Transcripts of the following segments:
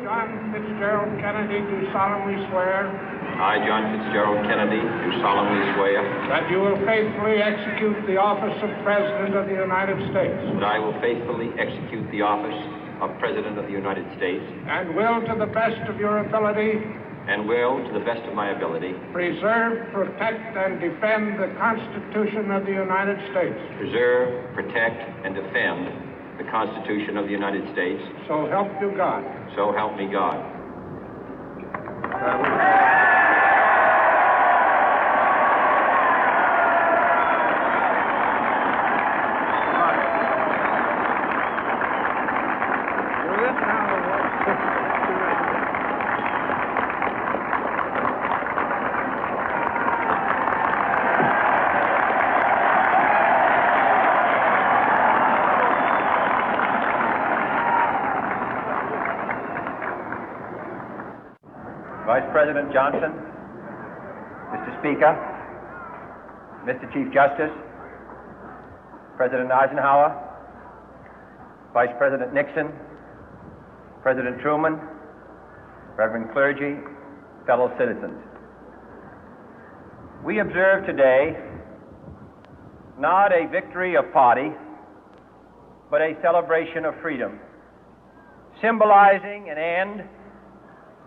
John Fitzgerald Kennedy, do solemnly swear I, John Fitzgerald Kennedy, do solemnly swear that you will faithfully execute the office of President of the United States that I will faithfully execute the office of President of the United States and will, to the best of your ability, and will, to the best of my ability, preserve, protect, and defend the Constitution of the United States. preserve, protect, and defend the Constitution of the United States. So help you God. So help me God. Vice President Johnson, Mr. Speaker, Mr. Chief Justice, President Eisenhower, Vice President Nixon, President Truman, Reverend clergy, fellow citizens. We observe today not a victory of party, but a celebration of freedom, symbolizing an end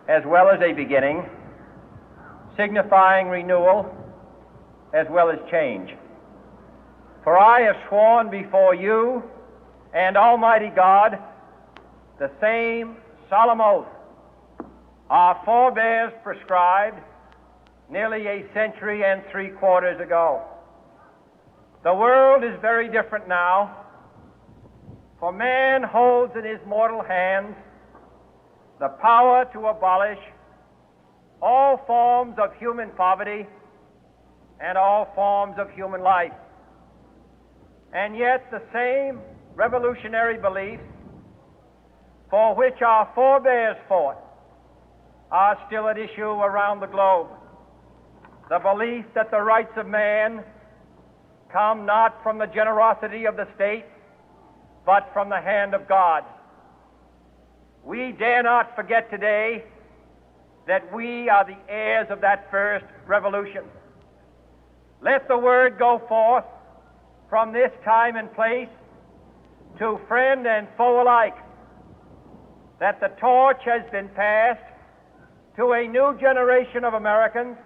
as well as a beginning, signifying renewal as well as change. For I have sworn before you and Almighty God the same solemn oath our forebears prescribed nearly a century and 3/4 ago. The world is very different now, for man holds in his mortal hands the power to abolish all forms of human poverty and all forms of human life. And yet the same revolutionary beliefs for which our forebears fought are still at issue around the globe. The belief that the rights of man come not from the generosity of the state, but from the hand of God. We dare not forget today that we are the heirs of that first revolution. Let the word go forth from this time and place to friend and foe alike that the torch has been passed to a new generation of Americans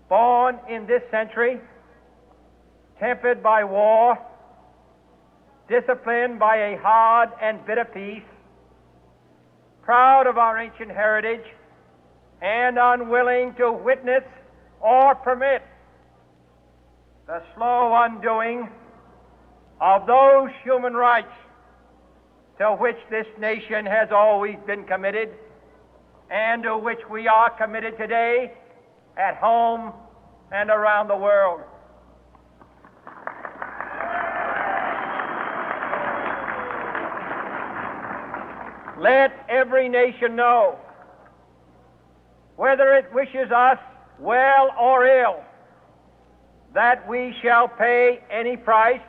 born in this century, tempered by war, disciplined by a hard and bitter peace, proud of our ancient heritage, and unwilling to witness or permit the slow undoing of those human rights to which this nation has always been committed and to which we are committed today at home and around the world. Let every nation know, whether it wishes us well or ill, that we shall pay any price,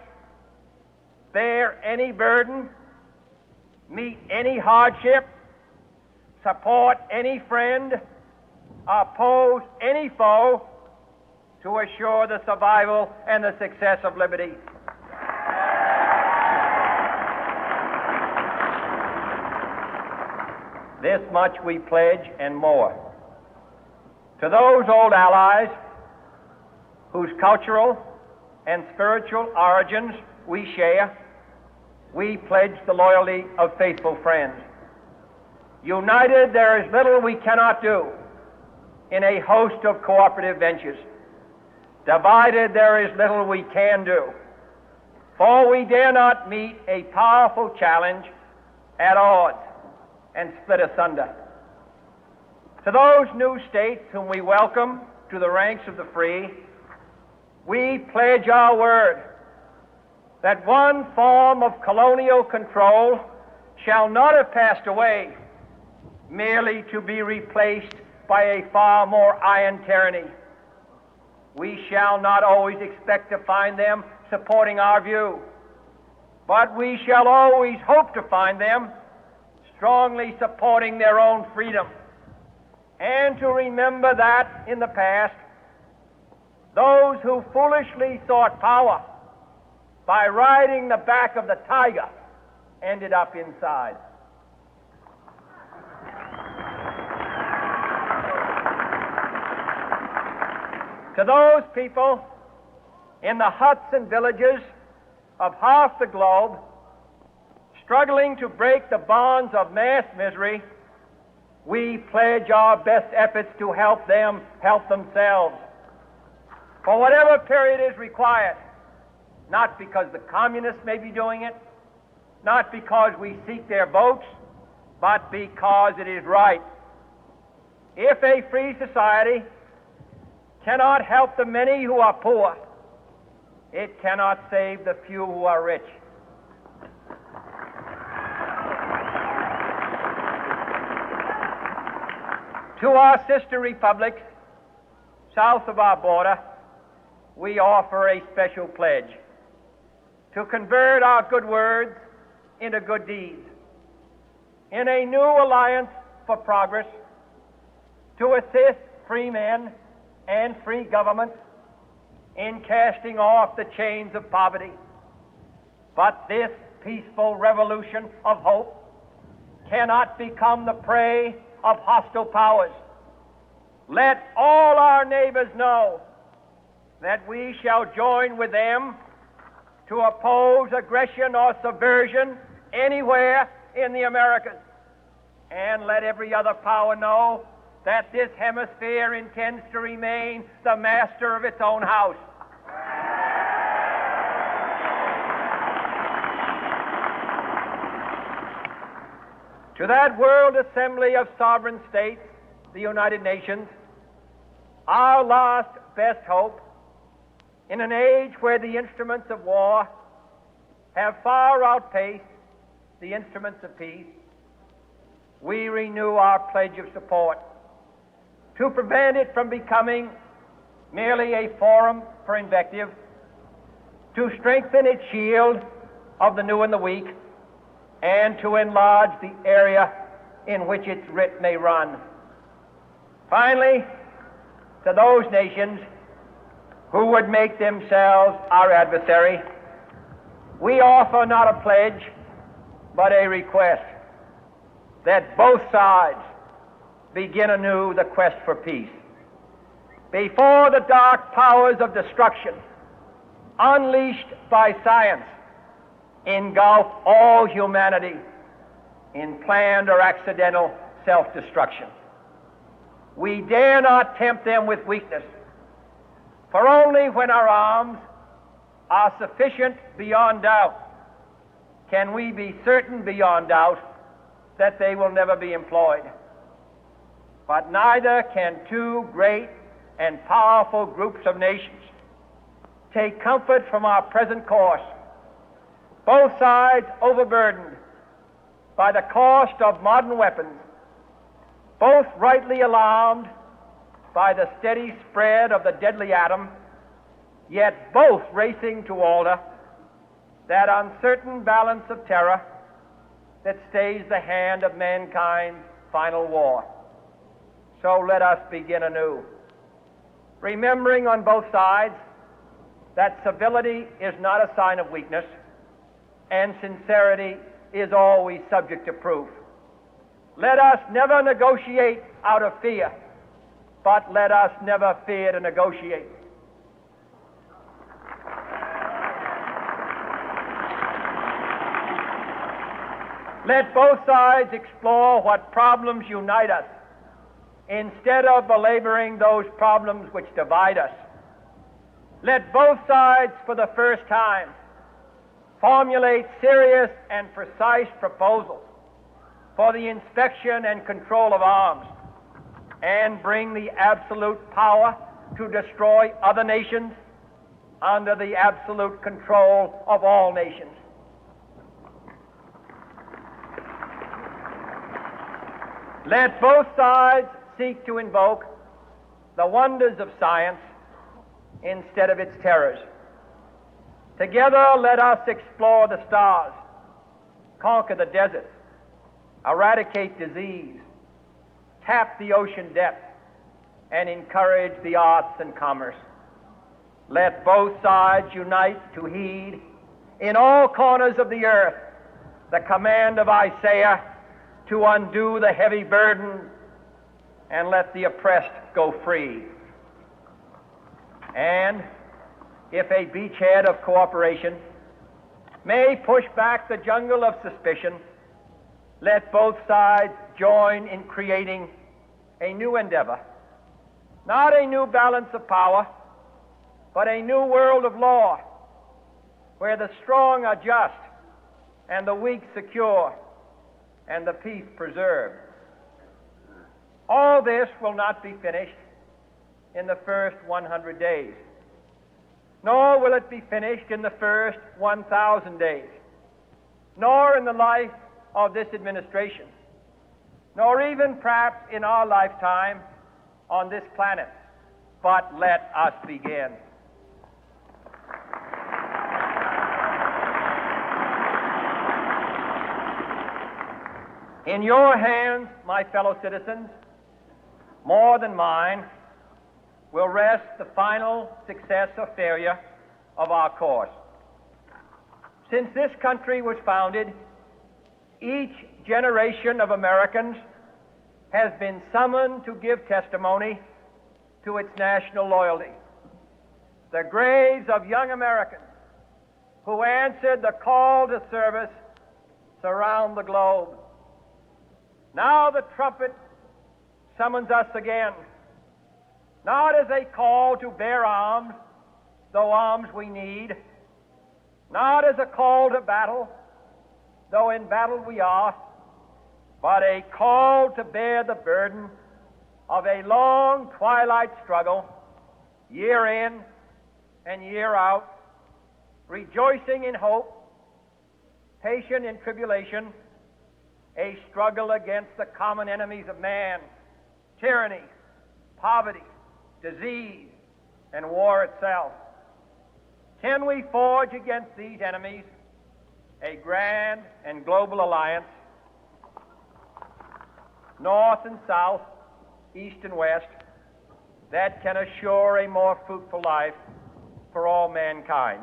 bear any burden, meet any hardship, support any friend, oppose any foe to assure the survival and the success of liberty. This much we pledge and more. To those old allies whose cultural and spiritual origins we share, we pledge the loyalty of faithful friends. United, there is little we cannot do in a host of cooperative ventures. Divided, there is little we can do, for we dare not meet a powerful challenge at odds and split asunder. To those new states whom we welcome to the ranks of the free, we pledge our word that one form of colonial control shall not have passed away, merely to be replaced by a far more iron tyranny. We shall not always expect to find them supporting our view, but we shall always hope to find them strongly supporting their own freedom, and to remember that in the past, those who foolishly sought power by riding the back of the tiger ended up inside. To those people in the huts and villages of half the globe struggling to break the bonds of mass misery, we pledge our best efforts to help them help themselves for whatever period is required, not because the communists may be doing it, not because we seek their votes, but because it is right. If a free society cannot help the many who are poor, it cannot save the few who are rich. To our sister republics south of our border, we offer a special pledge to convert our good words into good deeds, in a new alliance for progress, to assist free men and free governments in casting off the chains of poverty. But this peaceful revolution of hope cannot become the prey of hostile powers. Let all our neighbors know that we shall join with them to oppose aggression or subversion anywhere in the Americas. And let every other power know that this hemisphere intends to remain the master of its own house. To that World Assembly of Sovereign States, the United Nations, our last best hope, in an age where the instruments of war have far outpaced the instruments of peace, we renew our pledge of support to prevent it from becoming merely a forum for invective, to strengthen its shield of the new and the weak, and to enlarge the area in which its writ may run. Finally, to those nations who would make themselves our adversary, we offer not a pledge, but a request that both sides begin anew the quest for peace. Before the dark powers of destruction, unleashed by science, engulf all humanity in planned or accidental self-destruction, we dare not tempt them with weakness, for only when our arms are sufficient beyond doubt can we be certain beyond doubt that they will never be employed. But neither can two great and powerful groups of nations take comfort from our present course, both sides overburdened by the cost of modern weapons, both rightly alarmed by the steady spread of the deadly atom, yet both racing to alter that uncertain balance of terror that stays the hand of mankind's final war. So let us begin anew, remembering on both sides that civility is not a sign of weakness, and sincerity is always subject to proof. Let us never negotiate out of fear, but let us never fear to negotiate. Let both sides explore what problems unite us, instead of belaboring those problems which divide us. Let both sides, for the first time, formulate serious and precise proposals for the inspection and control of arms, and bring the absolute power to destroy other nations under the absolute control of all nations. Let both sides seek to invoke the wonders of science instead of its terrors. Together, let us explore the stars, conquer the deserts, eradicate disease, tap the ocean depth, and encourage the arts and commerce. Let both sides unite to heed in all corners of the earth the command of Isaiah to undo the heavy burden and let the oppressed go free. And if a beachhead of cooperation may push back the jungle of suspicion, let both sides join in creating a new endeavor, not a new balance of power, but a new world of law, where the strong are just and the weak secure and the peace preserved. All this will not be finished in the first 100 days, nor will it be finished in the first 1,000 days, nor in the life of this administration, nor even perhaps in our lifetime on this planet. But let us begin. In your hands, my fellow citizens, more than mine, will rest the final success or failure of our course. Since this country was founded, each generation of Americans has been summoned to give testimony to its national loyalty. The graves of young Americans who answered the call to service surround the globe. Now the trumpet summons us again, not as a call to bear arms, though arms we need, not as a call to battle, though in battle we are, but a call to bear the burden of a long twilight struggle, year in and year out, rejoicing in hope, patient in tribulation, a struggle against the common enemies of man, tyranny, poverty, disease, and war itself. Can we forge against these enemies a grand and global alliance, north and south, east and west, that can assure a more fruitful life for all mankind?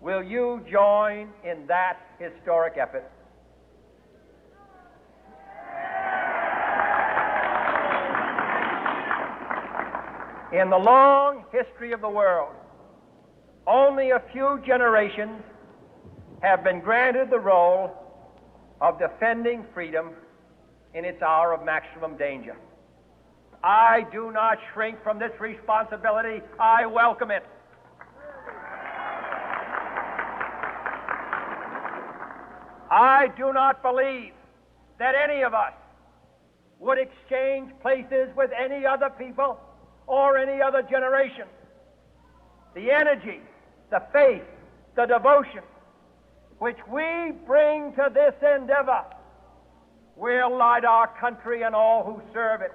Will you join in that historic effort? In the long history of the world, only a few generations have been granted the role of defending freedom in its hour of maximum danger. I do not shrink from this responsibility. I welcome it. I do not believe that any of us would exchange places with any other people or any other generation. The energy, the faith, the devotion which we bring to this endeavor will light our country and all who serve it.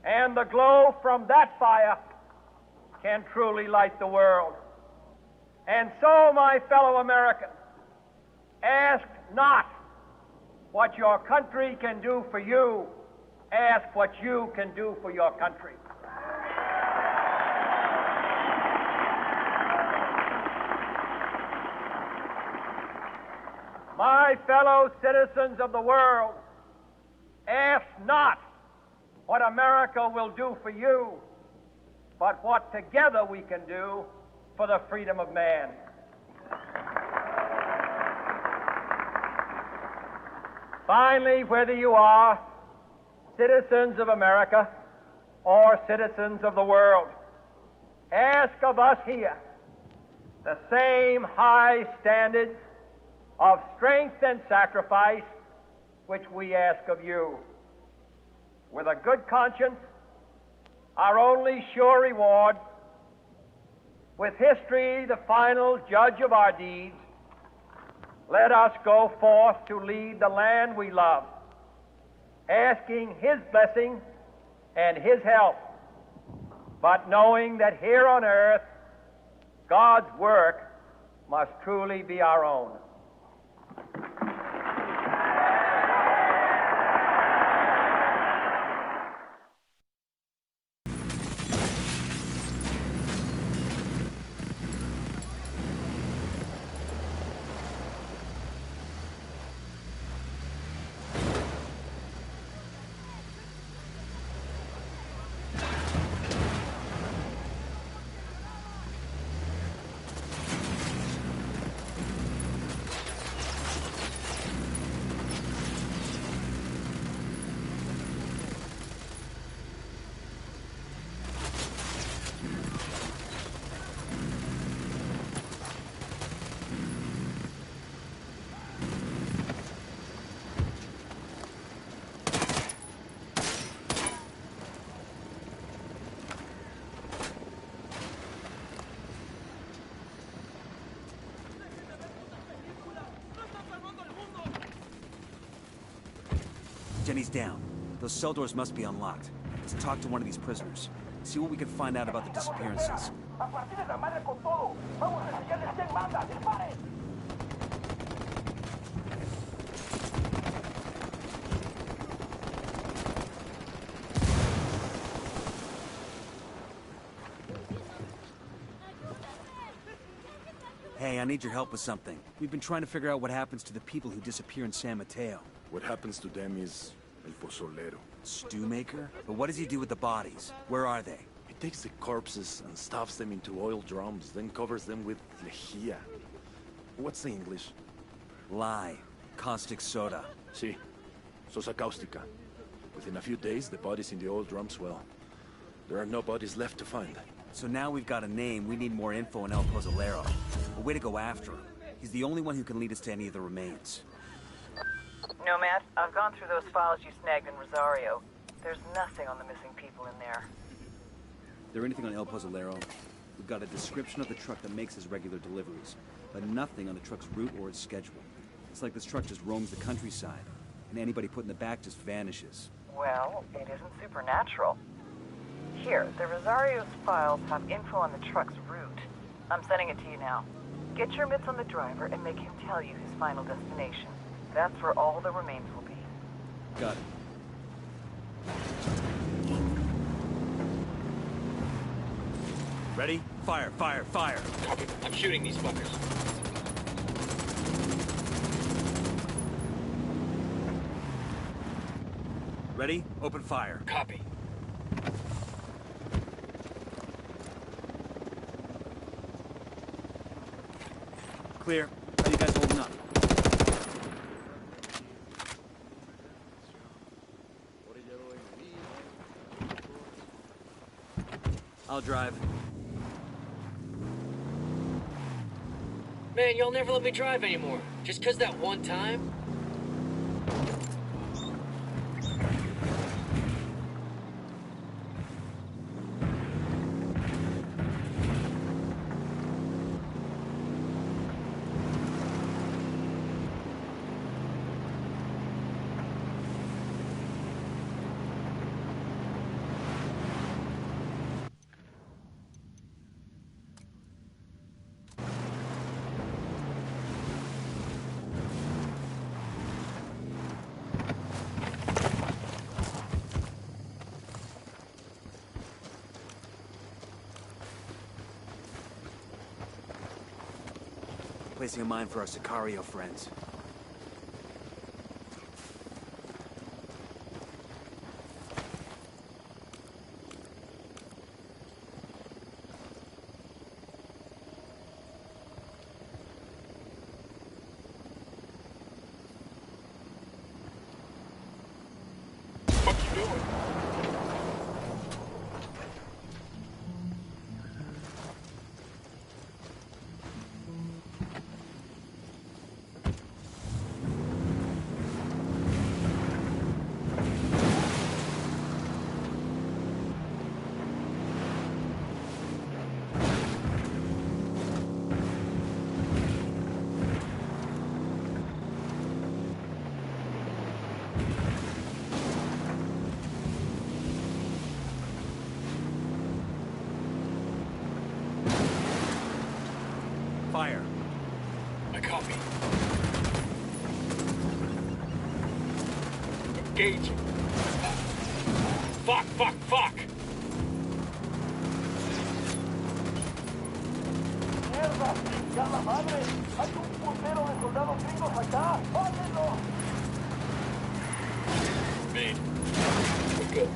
And the glow from that fire can truly light the world. And so, my fellow Americans, ask not what your country can do for you, ask what you can do for your country. My fellow citizens of the world, ask not what America will do for you, but what together we can do for the freedom of man. Finally, whether you are citizens of America or citizens of the world, ask of us here the same high standards of strength and sacrifice which we ask of you. With a good conscience, our only sure reward, with history the final judge of our deeds, let us go forth to lead the land we love, asking His blessing and His help, but knowing that here on earth God's work must truly be our own. Jenny's down. Those cell doors must be unlocked. Let's talk to one of these prisoners. See what we can find out about the disappearances. Hey, I need your help with something. We've been trying to figure out what happens to the people who disappear in San Mateo. What happens to them is El Pozolero. Stew maker? But what does he do with the bodies? Where are they? He takes the corpses and stuffs them into oil drums, then covers them with lejía. What's the English? Lye. Caustic soda. Sí, sosa cáustica. Within a few days, the bodies in the oil drums, well, there are no bodies left to find. So now we've got a name, we need more info on El Pozolero. A way to go after him. He's the only one who can lead us to any of the remains. Nomad, I've gone through those files you snagged in Rosario. There's nothing on the missing people in there. Is there anything on El Pozolero? We've got a description of the truck that makes his regular deliveries, but nothing on the truck's route or its schedule. It's like this truck just roams the countryside, and anybody put in the back just vanishes. Well, it isn't supernatural. Here, the Rosario's files have info on the truck's route. I'm sending it to you now. Get your mitts on the driver and make him tell you his final destination. That's where all the remains will be. Got it. Ready? Fire, fire, fire! Copy. I'm shooting these fuckers. Ready? Open fire. Copy. Clear. How you guys holding up? I'll drive. Man, y'all never let me drive anymore. Just 'cause that one time? Placing a mine for our Sicario friends. What you doing? Fire. I copy. Engaging. Fuck, fuck, fuck! ¡Mierda! ¡Ya la madre! ¡Hay un puntero de soldados gringos acá! ¡Párenlo! Man. We're good.